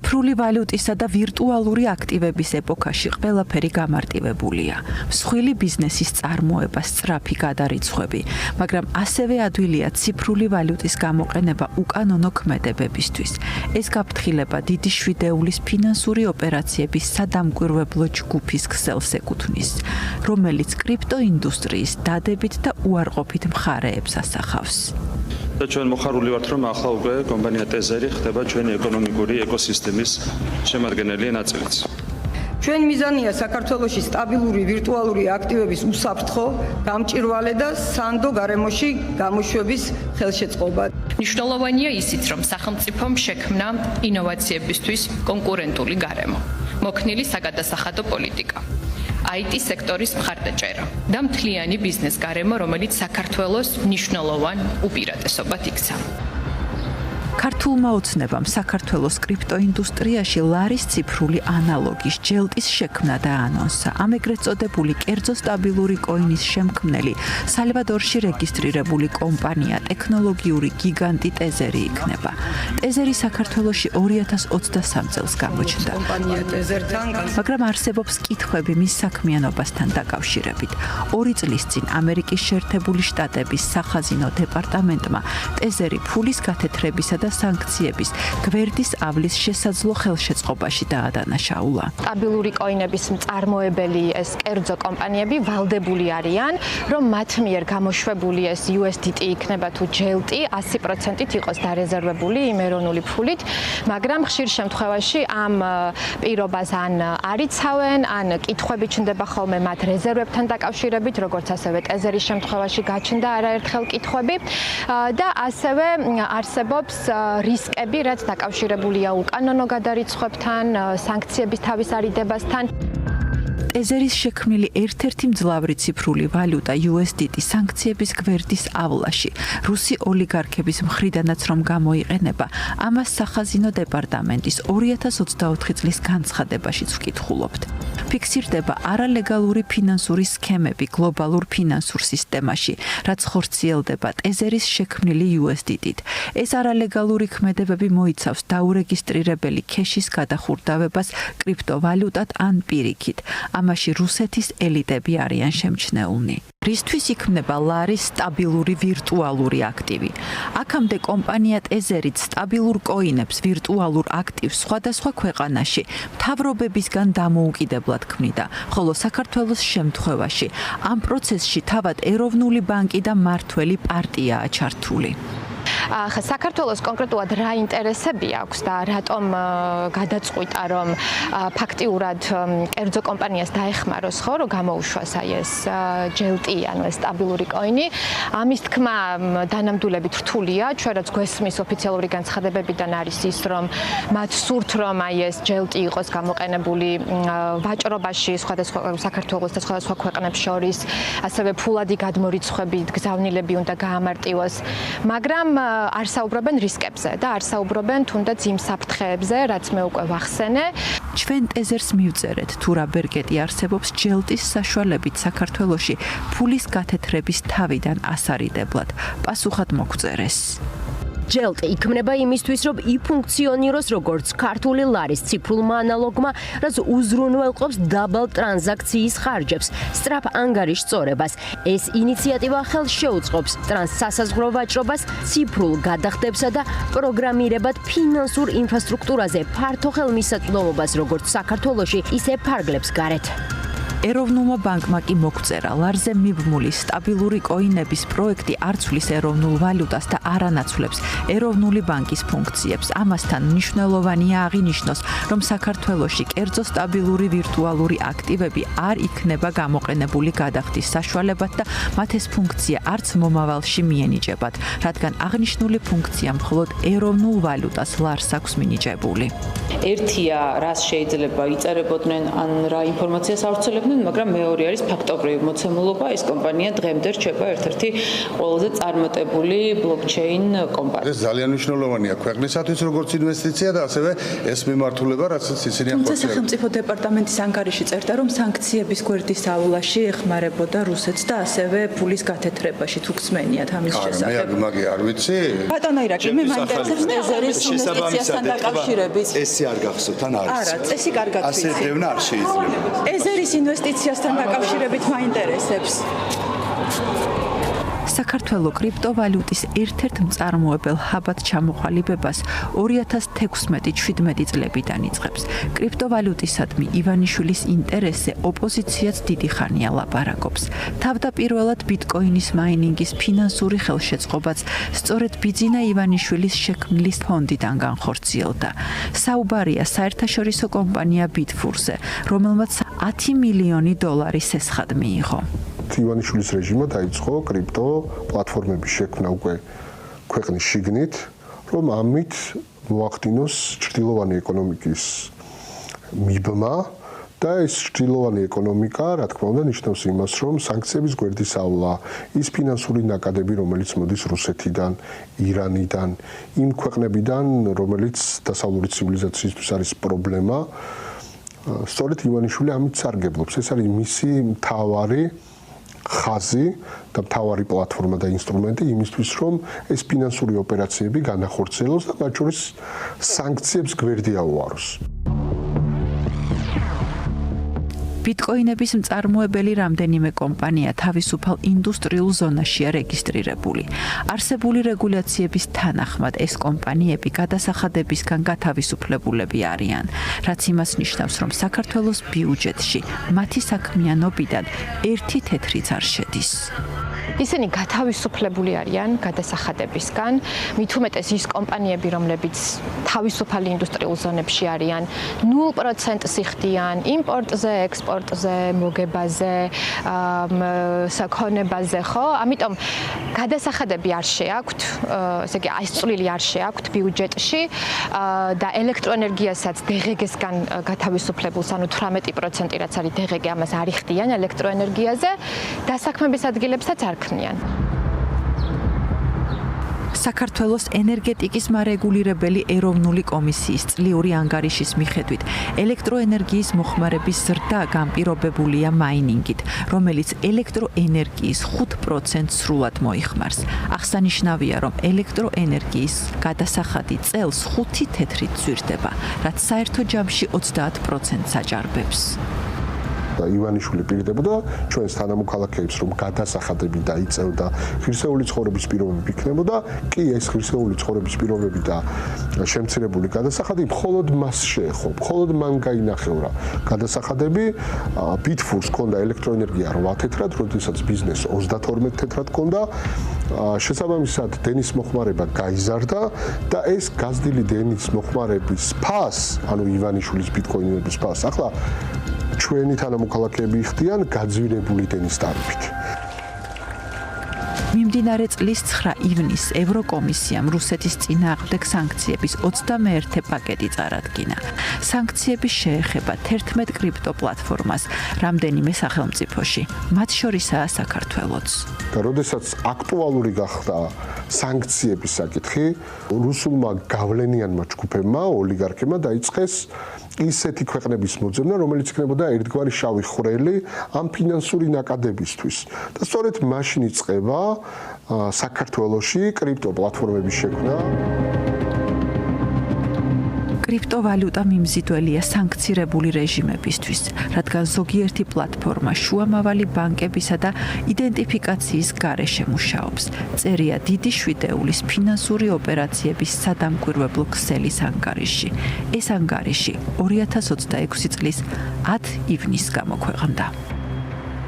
ციფრული ვალუტისა და ვირტუალური აქტივების ეპოქაში ყველაფერი გამარტივებულია. მსხვილი ბიზნესის წარმოება, სწრაფი გადარიცხვები, მაგრამ ასევე ადვილია ციფრული ვალუტის გამოყენება უკანონო ქმედებებისთვის. ეს გაფრთხილება დიდი შვიდეულის ფინანსური ოპერაციების სადამკვირვებლო ჯგუფის ქსელს ეკუთვნის, რომელიც კრიპტოინდუსტრიის დადებით და უარყოფით მხარეებს ასახავს. და ჩვენ მოხარული ვართ, რომ ახლა უკვე კომპანია ტეზერი ხდება ჩვენი ეკონომიკური ეკოსისტემის შემადგენელი ნაწილიც. ჩვენ მიზანია საქართველოში სტაბილური ვირტუალური აქტივების უსაფრთხო, გამჭვირვალე და სანდო გარემოში გამოშვების ხელშეწყობა. მნიშვნელოვანია ისიც, რომ სახელმწიფომ შექმნა ინოვაციებისთვის კონკურენტული გარემო, მოქნილი საგადასახადო პოლიტიკა, IT სექტორის მხარდაჭერა და მთლიანი ბიზნეს გარემო, რომელიც საქართველოს მნიშვნელოვან უპირატესობად იქცა. ქართულმა ოცნებამ საქართველოს კრიპტოინდუსტრიაში ლარის ციფრული ანალოგის ჯელტის შექმნა დაანონსა. ამ ეგრეთ წოდებული კერძო სტაბილური კოინის შემქმნელი სალვადორში რეგისტრირებული კომპანია ტექნოლოგიური გიგანტი ტეზერი იქნება. ტეზერი საქართველოში 2023 წელს გამოჩნდა. მაგრამ არსებობს კითხვები მის საქმიანობასთან დაკავშირებით. 2 წლის წინ ამერიკის შეერთებული შტატების სახაზინო დეპარტამენტმა ტეზერი ფულის გათეთრებისა და სანქციების გვერდის ავლის შესაძლო ხელშეწყობაში დაადანაშაულა. სტაბილური კოინების მწარმოებელი ეს კერძო კომპანიები ვალდებული არიან, რომ მათ მიერ გამოშვებული ეს USDT იქნება თუ JLT 100%-ით იყოს დარეზერვებული იმ ეროვნული ფულით, მაგრამ ხშირ შემთხვევაში ამ პირობას ან არიცავენ, ან კითხვები ჩნდება ხოლმე მათ რეზერვებთან დაკავშირებით, როგორც ასევე ტეზერის შემთხვევაში გაჩნდა არაერთხელ კითხვები და ასევე არსებობს რისკები, რაც დაკავშირებულია უკანონო გადარიცხვებთან, სანქციების თავისარიდებასთან. ტეზერის შექმნილი ერთ-ერთი მძლავრი ციფრული ვალუტა USDT სანქციების გვერდისავლაში რუსი ოლიგარქების მხრიდანაც რომ გამოიყენება, ამას სახაზინო დეპარტამენტის 2024 წლის განცხადებაშიც ვკითხულობთ. ფიქსირდება არალეგალური ფინანსური სქემები გლობალურ ფინანსურ სისტემაში, რაც ხორციელდება ტეზერის შექმნილი USDT-ით. ეს არალეგალური ქმედებები მოიცავს დაურეგისტრირებელი ქეშის გადახურდავებას კრიპტოვალუტად ან პირიქით. ამაში რუსეთის ელიტები არიან შემჩნეულნი. რისთვის იქმნება ლარის სტაბილური ვირტუალური აქტივი? აქამდე კომპანია ტეზერით სტაბილურ კოინებს ვირტუალურ აქტივს სხვადასხვა ქვეყანაში მთავრობებისგან დამოუკიდებლად ქმნიდა, ხოლო საქართველოს შემთხვევაში ამ პროცესში თავად ეროვნული ბანკი და მმართველი პარტიაა ჩართული. საქართველოს კონკრეტულად რა ინტერესები აქვს და რატომ გადაწყვიტა რომ ფაქტიურად კერძო კომპანიას დაეხმაროს ხო რომ გამოუშვას აი ეს JLT ანუ ეს სტაბილური კოინი. ამის თქმა დანამდვილებით რთულია, ჩვენ რაც გვესმის ოფიციალური განცხადებებიდან არის ის რომ მათ სურთ რომ აი ეს JLT იყოს გამოყენებული ვაჭრობაში სხვადასხვა საქართველოს და სხვადასხვა ქვეყნებს შორის, ასევე ფულადი გადმორიცხვებით გზავნილები უნდა გაამარტივოს, მაგრამ არ საუბრობენ რისკებზე და არ საუბრობენ თუნდაც იმ საფრთხეებზე, რაც მე უკვე ვახსენე. ჩვენ ტეზერს მივწერეთ თუ რა ბერკეტი არსებობს JLT-ის საშუალებით საქართველოში ფულის გათეთრების თავიდან ასარიდებლად. პასუხად მოგწერეს. JLT იქმნება იმისთვის, რომ იფუნქციონიროს როგორც ქართული ლარის ციფრულმა ანალოგმა, რაც უზრუნველყოფს დაბალ ტრანზაქციის ხარჯებს, სწრაფ ანგარიშწორებას. ეს ინიციატივა ხელს შეუწყობს ტრანსსასაზღვრო ვაჭრობას, ციფრულ გადახდებსა და პროგრამირებად ფინანსურ ინფრასტრუქტურაზე ფართო ხელმისაწვდომობას, როგორც საქართველოში, ისე ფარგლებს გარეთ. ეროვნულმა ბანკმა კი მოგწერა ლარზე მიბმული სტაბილური კოინების პროექტი არ ცვლის ეროვნულ ვალუტას და არ ანაცვლებს ეროვნული ბანკის ფუნქციებს. ამასთან მნიშვნელოვანია აღინიშნოს, რომ საქართველოში კერძო სტაბილური ვირტუალური აქტივები არ იქნება გამოყენებული გადახდის საშუალებად და მათ ეს ფუნქცია არც მომავალში მიენიჭებათ, რადგან აღნიშნული ფუნქცია მხოლოდ ეროვნულ ვალუტას ლარს აქვს მინიჭებული. ერთია, რას შეიძლება იწერებოდნენ ან რა ინფორმაციას ავრცელებდნენ, მოქმედნ, მაგრამ მეორე არის ფაქტობრივი მოცემულობა. ეს კომპანია დღემდე რჩება ერთ-ერთი ყველაზე წარმატებული ბლოკჩეინ კომპანია. ეს ძალიან მნიშვნელოვანია ქვეყნისათვის როგორც ინვესტიცია და ასევე ეს მიმართულება, რაც ისინი ახორციელებენ. სახელმწიფო დეპარტამენტის ანგარიში წერდა, რომ სანქციების გვერდის ავლაში ეხმარებოდა რუსეთს და ასევე ფულის გათეთრებაში თუ გსმენიათ ამის შესახებ. მე არ ვიცი. ბატონო ირაკლი, მე მაინტერესებს ეზერის ინვესტიციასთან დაკავშირებით. წესი არ გახსოვთ ან არის? არა, წესი კარგად ვიცი. ასე დევნა არ შეიძლება. ეზერის ინვესტიციასთან დაკავშირებით მაინტერესებს. საქართველოს კრიპტოვალუტის ერთ-ერთ მწარმოებელ ჰაბად ჩამოყალიბებას 2016-17 წლებიდან იწყებს. კრიპტოვალუტისადმი ივანიშვილის ინტერესზე ოპოზიციაც დიდი ხანია ლაპარაკობს. თავდაპირველად ბიტკოინის მაინინგის ფინანსური ხელშეწყობაც სწორედ ბიძინა ივანიშვილის შექმნილის ფონდიდან განხორციელდა. საუბარია საერთაშორისო კომპანია ბიტფურზე, რომელმაც 10 მილიონი დოლარის სესხად მიიღო. ივანიშვილის რეჟიმმა დაიწყო კრიპტო პლატფორმების შექმნა უკვე ქვეყნის შიგნით, რომ ამით მოახდინოს ჭრილოვანი ეკონომიკის მიბმა და ეს ჭრილოვანი ეკონომიკა, რა თქმა უნდა, ნიშნავს იმას, რომ სანქციების გვერდის ავლა, ის ფინანსური ნაკადები, რომელიც მოდის რუსეთიდან, ირანიდან, იმ ქვეყნებიდან, რომელიც დასავლური ცივილიზაციისთვის არის პრობლემა, სწორედ ივანიშვილი ამით სარგებლობს. ეს არის მისი მთავარი ხაზი და მთავარი პლატფორმა და ინსტრუმენტი იმისთვის, რომ ეს ფინანსური ოპერაციები განახორციელოს და მათ შორის სანქციებს გვერდი აუაროს. ბიტკოინების მწარმოებელი რამდენიმე კომპანია თავისუფალ ინდუსტრიულ ზონაშია რეგისტრირებული. არსებული რეგულაციების თანახმად ეს კომპანიები გადასახადებისგან გათავისუფლებულები არიან, რაც იმას ნიშნავს, რომ საქართველოს ბიუჯეტში მათი საქმიანობიდან ერთი თეთრიც არ შედის. ისინი გათავისუფლებული არიან გადასახადებისგან, მით უმეტეს ის კომპანიები, რომლებიც თავისუფალი ინდუსტრიულ ზონებში არიან, 0% სიხდიან იმპორტზე, ექსპორტზე, მოგებაზე, საქონებაზე, ხო? ამიტომ გადასახადები არ შეაქვთ, ესე იგი ეს წვლილი არ შეაქვთ ბიუჯეტში და ელექტროენერგიასაც დღგ-სგან გათავისუფლებულს, ანუ 18% რაც არის დღგ, ამას არ იხდიან ელექტროენერგიაზე, დასაქმების ადგილებსაც არ ქმნიან. საქართველოს ენერგეტიკის მარეგულირებელი ეროვნული კომისიის წლიური ანგარიშის მიხედვით, ელექტროენერგიის მოხმარების ზრდა განპირობებულია მაინინგით, რომელიც ელექტროენერგიის 5% სრულად მოიხმარს. აღსანიშნავია, რომ ელექტროენერგიის გადასახადი წელს 5 თეთრით ზვირდება, რაც საერთო ჯამში 30%-ს აჭარბებს. და ივანიშვილი პირდებოდა ჩვენს თანამოქალაქეებს, რომ გადასახადები დაიწევდა, ღირსეული ცხოვრების პირობები იქნებოდა, კი ეს ღირსეული ცხოვრების პირობები და შემცირებული გადასახადები მხოლოდ მას შეეხო, მხოლოდ მან გაინახევრა გადასახადები. ბიტფურს ჰქონდა ელექტროენერგია 8 თეთრად, როდესაც ბიზნეს 32 თეთრად ჰქონდა. შესაბამისად, დენის მოხმარება გაიზარდა და ეს გაზრდილი დენის მოხმარების ფასს, ანუ ივანიშვილის ბიტკოინების ფასს, ახლა ჩვენი თანამოქალაქეები იხდიან გაძვირებული დენის ტარიფით. მიმდინარე წლის 9 ივნისს ევროკომისიამ რუსეთის წინააღმდეგ სანქციების 21 პაკეტი წარადგინა. სანქციები შეეხება 11 კრიპტო პლატფორმას რამდენიმე სახელმწიფოში, მათ შორისაა საქართველოც. და როდესაც აქტუალური გახდა სანქციების საკითხი, რუსულმა გავლენიანმა ჯგუფებმა, ოლიგარქებმა დაიწყეს ისეთი ქვეყნების მოძებნა, რომელიც იქნებოდა ერთგვარი შავი ხვრელი ამ ფინანსური ნაკადებისთვის. და სწორედ მაშინ იწყება საქართველოში კრიპტო პლატფორმების შექმნა. კრიპტოვალუტა მიმზიდველია სანქცირებული რეჟიმებისთვის, რადგან ზოგიერთი პლატფორმა შუამავალი ბანკებისა და იდენტიფიკაციის გარეშე მუშაობს. წერია დიდი შვიდეულის ფინანსური ოპერაციების სადამკვირვებლო ქსელის ანგარიში. ეს ანგარიში 2026 წლის 10 ივნისს გამოქვეყნდა.